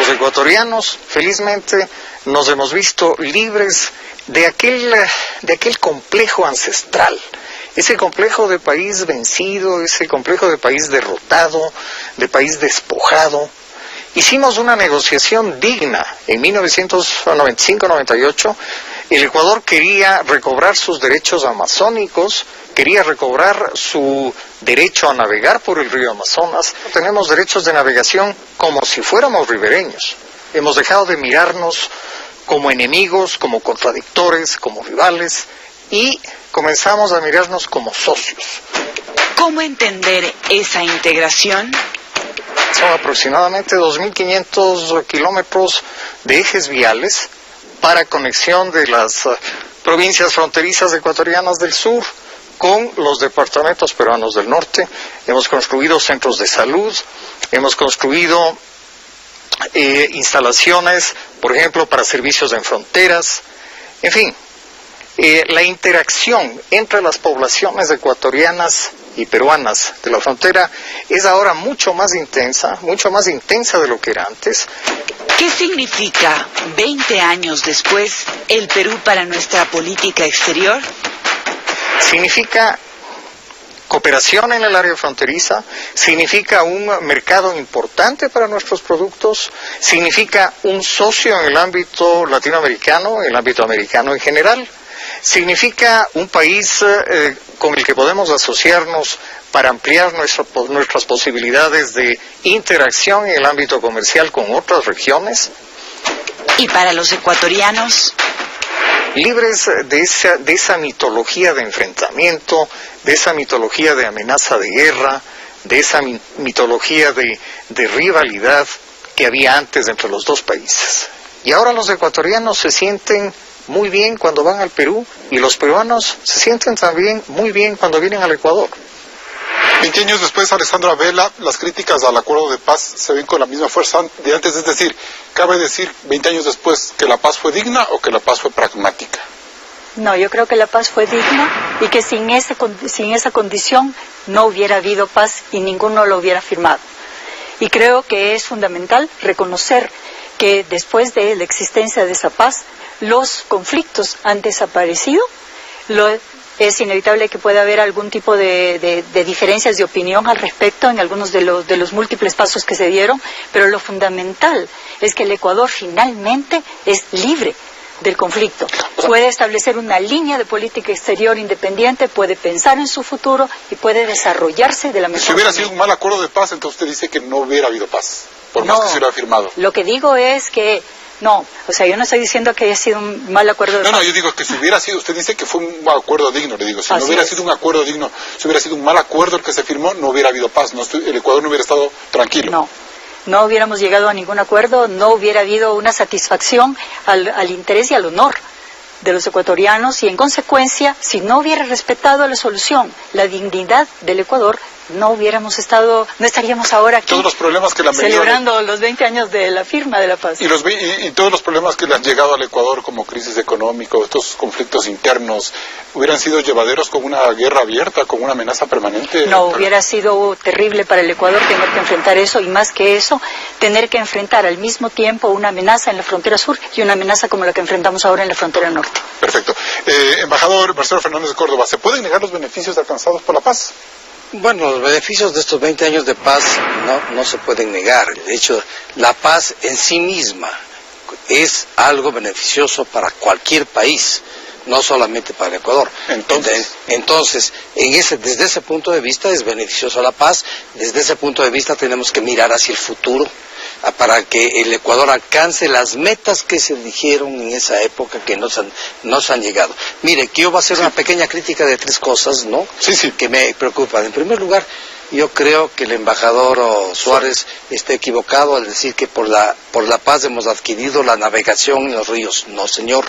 Los ecuatorianos, felizmente, nos hemos visto libres de aquel complejo ancestral, ese complejo de país vencido, ese complejo de país derrotado, de país despojado. Hicimos una negociación digna. En 1995-98, el Ecuador quería recobrar sus derechos amazónicos, quería recobrar su derecho a navegar por el río Amazonas. Tenemos derechos de navegación como si fuéramos ribereños. Hemos dejado de mirarnos como enemigos, como contradictores, como rivales, y comenzamos a mirarnos como socios. ¿Cómo entender esa integración? Son aproximadamente 2.500 kilómetros de ejes viales para conexión de las provincias fronterizas ecuatorianas del sur con los departamentos peruanos del norte. Hemos construido centros de salud, hemos construido instalaciones, por ejemplo, para servicios en fronteras. En fin, la interacción entre las poblaciones ecuatorianas y peruanas de la frontera es ahora mucho más intensa de lo que era antes. ¿Qué significa 20 años después el Perú para nuestra política exterior? Significa cooperación en el área fronteriza, significa un mercado importante para nuestros productos, significa un socio en el ámbito latinoamericano, en el ámbito americano en general, significa un país con el que podemos asociarnos para ampliar nuestras posibilidades de interacción en el ámbito comercial con otras regiones. ¿Y para los ecuatorianos? Libres de esa mitología de enfrentamiento, de esa mitología de amenaza de guerra, de esa mitología de rivalidad que había antes entre los dos países. Y ahora los ecuatorianos se sienten muy bien cuando van al Perú, y los peruanos se sienten también muy bien cuando vienen al Ecuador. 20 años después, Alessandra Vela, las críticas al acuerdo de paz se ven con la misma fuerza de antes, es decir, ¿cabe decir 20 años después que la paz fue digna o que la paz fue pragmática? No, yo creo que la paz fue digna y que sin esa condición no hubiera habido paz y ninguno lo hubiera firmado. Y creo que es fundamental reconocer que después de la existencia de esa paz, los conflictos han desaparecido. Es inevitable que pueda haber algún tipo de diferencias de opinión al respecto en algunos de los múltiples pasos que se dieron, pero lo fundamental es que el Ecuador finalmente es libre del conflicto. Puede establecer una línea de política exterior independiente, puede pensar en su futuro y puede desarrollarse de la mejor manera. Si hubiera sido un mal acuerdo de paz, entonces usted dice que no hubiera habido paz, por más que se hubiera firmado. Lo que digo es que no, o sea, yo no estoy diciendo que haya sido un mal acuerdo de paz. No, yo digo que si hubiera sido, usted dice que fue un acuerdo digno, le digo, si no hubiera sido un acuerdo digno, si hubiera sido un mal acuerdo el que se firmó, no hubiera habido paz, el Ecuador no hubiera estado tranquilo. No hubiéramos llegado a ningún acuerdo, no hubiera habido una satisfacción al interés y al honor de los ecuatorianos, y en consecuencia, si no hubiera respetado la solución, la dignidad del Ecuador, no estaríamos ahora aquí todos los problemas que celebrando los 20 años de la firma de la paz. Y todos los problemas que le han llegado al Ecuador, como crisis económica, estos conflictos internos, ¿hubieran sido llevaderos con una guerra abierta, con una amenaza permanente? No, hubiera sido terrible para el Ecuador tener que enfrentar eso, y más que eso, tener que enfrentar al mismo tiempo una amenaza en la frontera sur y una amenaza como la que enfrentamos ahora en la frontera norte. Perfecto. Embajador Marcelo Fernández de Córdoba, ¿se pueden negar los beneficios alcanzados por la paz? Bueno, los beneficios de estos 20 años de paz no se pueden negar. De hecho, la paz en sí misma es algo beneficioso para cualquier país, no solamente para el Ecuador. Entonces, desde ese punto de vista es beneficioso la paz. Desde ese punto de vista tenemos que mirar hacia el futuro para que el Ecuador alcance las metas que se dijeron en esa época que nos han llegado. Mire, que yo voy a hacer una pequeña crítica de 3 cosas, ¿no? Que me preocupan. En primer lugar, yo creo que el embajador Suárez está equivocado al decir que por la paz hemos adquirido la navegación en los ríos. No, señor.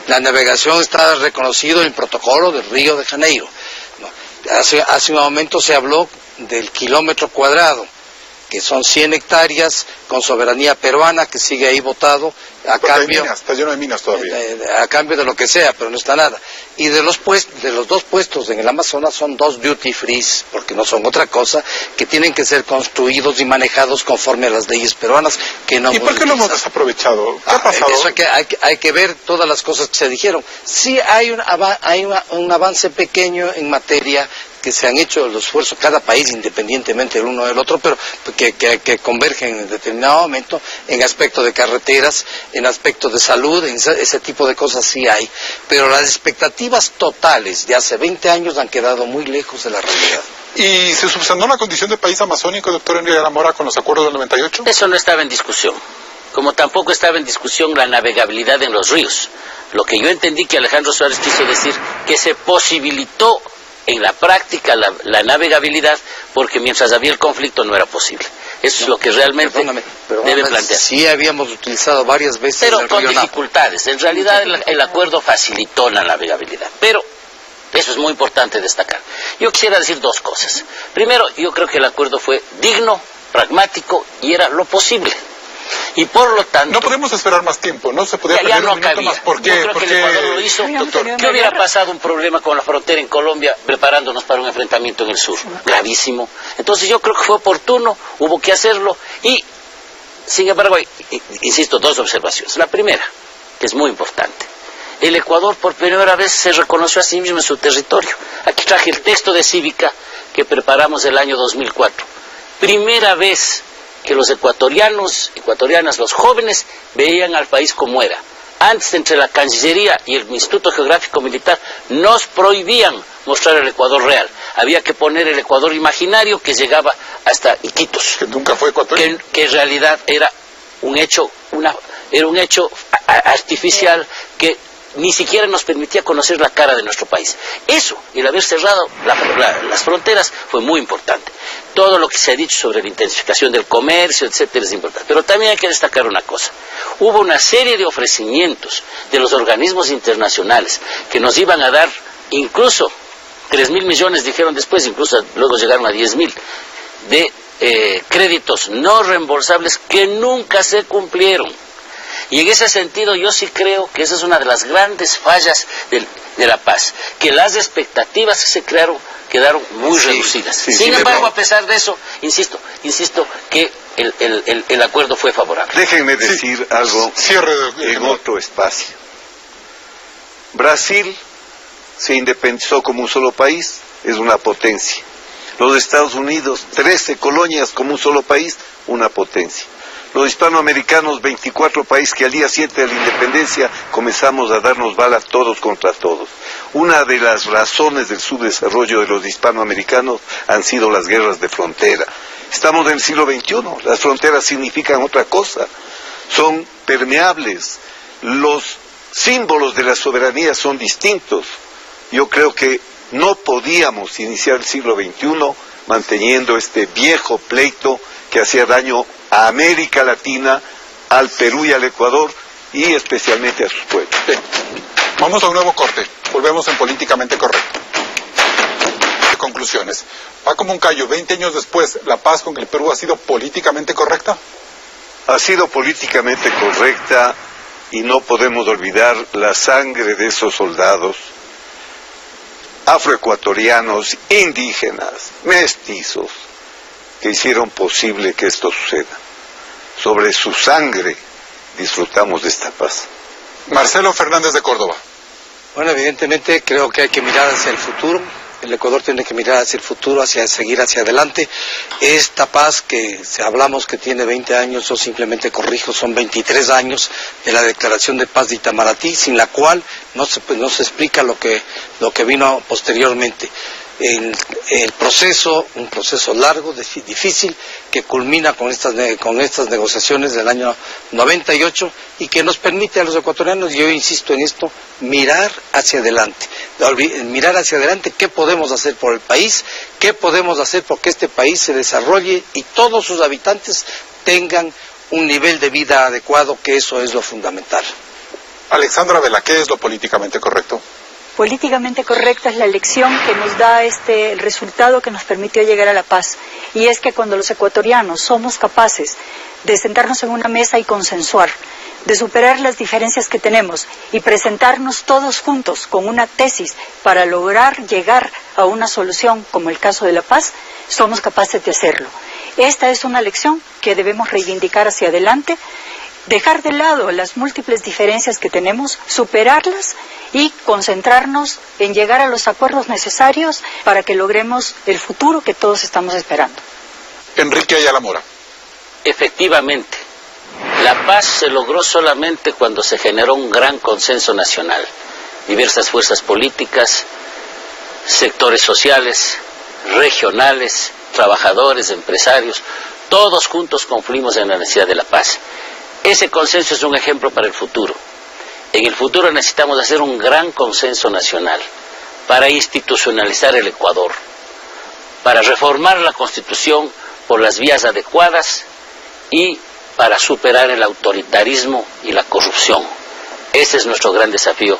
La navegación está reconocido en el protocolo del Río de Janeiro. Hace un momento se habló del kilómetro cuadrado, que son 100 hectáreas con soberanía peruana, que sigue ahí votado a cambio, está lleno de minas todavía. A cambio de lo que sea, pero no está nada. Y de los dos puestos en el Amazonas son 2 duty free, porque no son otra cosa, que tienen que ser construidos y manejados conforme a las leyes peruanas, que no. ¿Y por qué lo hemos desaprovechado? ¿Qué ha pasado? Eso hay que ver todas las cosas que se dijeron. Sí hay un avance pequeño en materia que se han hecho los esfuerzos, cada país independientemente el uno del otro, pero que convergen en determinado momento en aspecto de carreteras, en aspecto de salud, en ese tipo de cosas sí hay. Pero las expectativas totales de hace 20 años han quedado muy lejos de la realidad. ¿Y se subsanó la condición de país amazónico, doctor Enrique Mora, con los acuerdos del 98? Eso no estaba en discusión, como tampoco estaba en discusión la navegabilidad en los ríos. Lo que yo entendí que Alejandro Suárez quiso decir, que se posibilitó en la práctica la navegabilidad, porque mientras había el conflicto no era posible. Eso es lo que realmente debe plantear. Sí habíamos utilizado varias veces pero el con río dificultades. En realidad el acuerdo facilitó la navegabilidad, pero eso es muy importante destacar. Yo quisiera decir 2 cosas. Primero, yo creo que el acuerdo fue digno, pragmático y era lo posible. Y por lo tanto... No podemos esperar más tiempo, no se podía perder no un minuto cabía. más. ¿Por qué? Yo creo que el Ecuador lo hizo. Doctor, ¿Qué hubiera pasado un problema con la frontera en Colombia preparándonos para un enfrentamiento en el sur? Gravísimo. Entonces yo creo que fue oportuno, hubo que hacerlo y, sin embargo, insisto, 2 observaciones. La primera, que es muy importante. El Ecuador por primera vez se reconoció a sí mismo en su territorio. Aquí traje el texto de Cívica que preparamos el año 2004. Primera vez que los ecuatorianas, los jóvenes, veían al país como era. Antes, entre la Cancillería y el Instituto Geográfico Militar, nos prohibían mostrar el Ecuador real. Había que poner el Ecuador imaginario que llegaba hasta Iquitos. Que nunca fue ecuatoriano. Que en realidad era un hecho artificial que ni siquiera nos permitía conocer la cara de nuestro país. Eso, y el haber cerrado las fronteras, fue muy importante. Todo lo que se ha dicho sobre la intensificación del comercio, etcétera, es importante. Pero también hay que destacar una cosa. Hubo una serie de ofrecimientos de los organismos internacionales que nos iban a dar incluso 3.000 millones, dijeron después, incluso luego llegaron a 10.000, de créditos no reembolsables que nunca se cumplieron. Y en ese sentido yo sí creo que esa es una de las grandes fallas de la paz, que las expectativas que se crearon quedaron muy reducidas. Sin embargo, a pesar de eso, insisto que el acuerdo fue favorable. Déjenme decir algo en otro espacio. Brasil se independizó como un solo país, es una potencia. Los Estados Unidos, 13 colonias como un solo país, una potencia. Los hispanoamericanos, 24 países que al día 7 de la independencia comenzamos a darnos balas todos contra todos. Una de las razones del subdesarrollo de los hispanoamericanos han sido las guerras de frontera. Estamos en el siglo XXI, las fronteras significan otra cosa, son permeables, los símbolos de la soberanía son distintos. Yo creo que no podíamos iniciar el siglo XXI manteniendo este viejo pleito que hacía daño a América Latina, al Perú y al Ecuador, y especialmente a sus pueblos. Bien. Vamos a un nuevo corte. Volvemos en Políticamente Correcto. Conclusiones. Paco Moncayo, 20 años después, ¿la paz con el Perú ha sido políticamente correcta? Ha sido políticamente correcta y no podemos olvidar la sangre de esos soldados afroecuatorianos, indígenas, mestizos, que hicieron posible que esto suceda. Sobre su sangre disfrutamos de esta paz. Marcelo Fernández de Córdoba. Bueno, evidentemente creo que hay que mirar hacia el futuro. El Ecuador tiene que mirar hacia el futuro, seguir hacia adelante. Esta paz que hablamos que tiene 20 años, yo simplemente corrijo, son 23 años de la declaración de paz de Itamaraty, sin la cual no se explica lo que vino posteriormente. El proceso, un proceso largo, difícil, que culmina con estas negociaciones del año 98 y que nos permite a los ecuatorianos, y yo insisto en esto, mirar hacia adelante. Mirar hacia adelante qué podemos hacer por el país, qué podemos hacer porque este país se desarrolle y todos sus habitantes tengan un nivel de vida adecuado, que eso es lo fundamental. Alexandra Vela, ¿qué es lo políticamente correcto? políticamente correcta es la elección que nos da el resultado que nos permitió llegar a la paz. Y es que cuando los ecuatorianos somos capaces de sentarnos en una mesa y consensuar, de superar las diferencias que tenemos y presentarnos todos juntos con una tesis para lograr llegar a una solución como el caso de la paz, somos capaces de hacerlo. Esta es una lección que debemos reivindicar hacia adelante, dejar de lado las múltiples diferencias que tenemos, superarlas y concentrarnos en llegar a los acuerdos necesarios para que logremos el futuro que todos estamos esperando. Enrique Ayala Mora. Efectivamente, la paz se logró solamente cuando se generó un gran consenso nacional. Diversas fuerzas políticas, sectores sociales, regionales, trabajadores, empresarios, todos juntos confluimos en la necesidad de la paz. Ese consenso es un ejemplo para el futuro. En el futuro necesitamos hacer un gran consenso nacional para institucionalizar el Ecuador, para reformar la Constitución por las vías adecuadas y para superar el autoritarismo y la corrupción. Ese es nuestro gran desafío.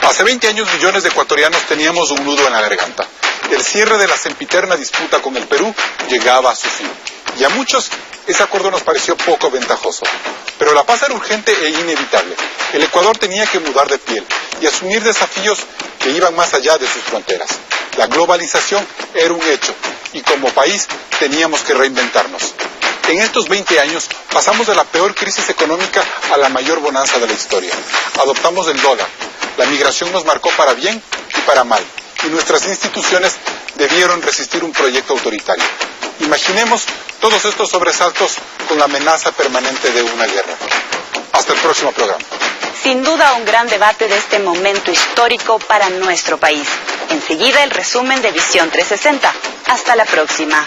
Hace 20 años millones de ecuatorianos teníamos un nudo en la garganta. El cierre de la sempiterna disputa con el Perú llegaba a su fin. Y a muchos ese acuerdo nos pareció poco ventajoso. Pero la paz era urgente e inevitable. El Ecuador tenía que mudar de piel y asumir desafíos que iban más allá de sus fronteras. La globalización era un hecho y como país teníamos que reinventarnos. En estos 20 años pasamos de la peor crisis económica a la mayor bonanza de la historia. Adoptamos el dólar. La migración nos marcó para bien y para mal. Y nuestras instituciones debieron resistir un proyecto autoritario. Imaginemos todos estos sobresaltos con la amenaza permanente de una guerra. Hasta el próximo programa. Sin duda un gran debate de este momento histórico para nuestro país. Enseguida el resumen de Visión 360. Hasta la próxima.